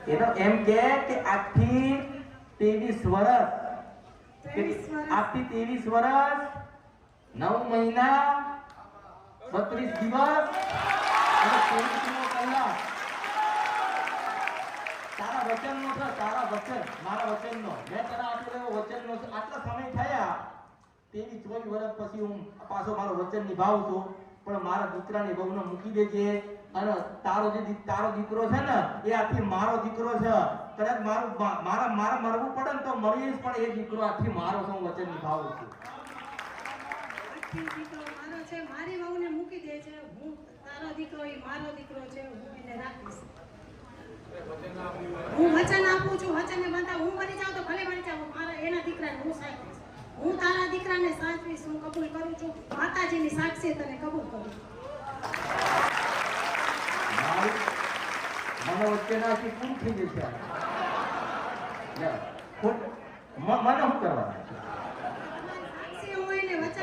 એનો એમ કે આખી 23 વર્ષ આખી 23 વર્ષ 9 મહિના 32 દિવસ અને 23 કલાક તારા વચનનો છે, તારા વચન મારા વચનનો મેં તને આપેલો વચનનો આટલા સમય થયા 23-24 વર્ષ પછી હું પાછો મારો વચન નિભાવું છું, પણ મારા દીકરાની વહુને મૂકી દેજે અને તારો દીકરો છે ને એ આથી મારો દીકરો છે, કદાચ મારા મરવું પડે ને તો મરીશ પણ એ દીકરો આથી મારો છે, હું વચન નિભાવું છું. આથી દીકરો મારો છે, મારી વહુને મૂકી દે છે, હું તારો દીકરો એ મારો દીકરો છે, હું એને રાખીશ. હું વચન આપું છું, વચનને બંધા હું મરી જાઉં તો ભલે મરી જાઉં, મારા એના દીકરાને હું સાચવીશ. હું તારા દીકરાને સાચવીશ, હું કબૂલ કરું છું, માતાજીની સાક્ષી તને કબૂલ કરું છું. મને વચ્ચેનાથી પૂરું થઈ જશે. મને શું કરવાના સાક્ષી હું એને વચન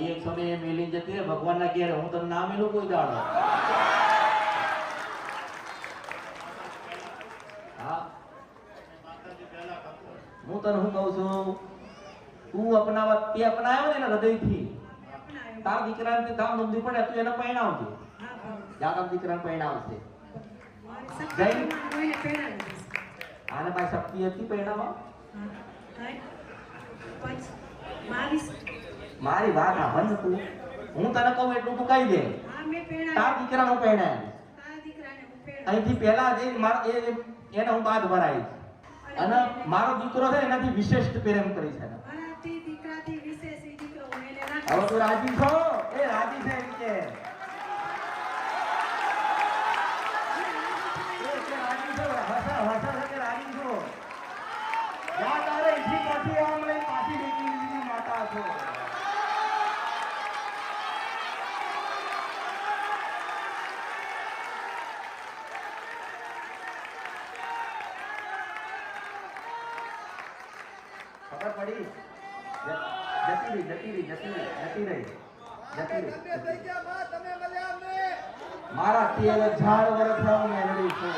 એક સમયે મેલી જતી રહે ભગવાનના ઘેર, હું તને ના મેલું કોઈ દાડો. હું તને શું કહું છું, તું અપનાવ્યો ને એના હૃદયથી તારા દીકરાને ધામ નોંધવી પડે, તું એને પરણાવજે. જાગમ દીકરાને પરણાવશે. આને પાસે શક્તિ હતી પરણાવવા? મારી વાત સાંભળ ને તું, હું તને કહું એટલું તું કહી દે. તારા દીકરાને હું પરણાવીશ, અહીંથી પહેલા એને હું બાદ ભરાઈશ અને મારો દીકરો છે એનાથી વિશેષ પ્રેમ કરી છે. હવે તું રાજી છો? એ રાજી છે એમ કે રાજી છો, રાજી છો. યા તારે ઈથી પછી આમ લઈ પાછી નીકળી માતા છો. ખબર પડી? જતી રહી. મારા 13,000 વર્ષ હું મેળવી છું.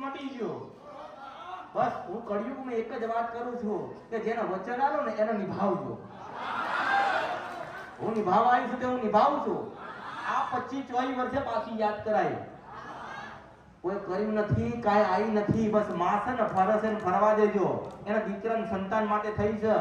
મટી ગયો. બસ હું કળિયુગમાં એક જ વાત કરું છું કે જેને વચન આલો ને એને નિભાવજો. હું નિભાવવા આવી છું તે હું નિભાવું છું. આ 25-24 વર્ષે પાછી યાદ કરાય. કોઈ કર્યું નથી, કાંઈ આવી નથી, બસ માસે ને ફરશે ને ફરવા દેજો. એના દીકરાના સંતાન માટે થઈ છે.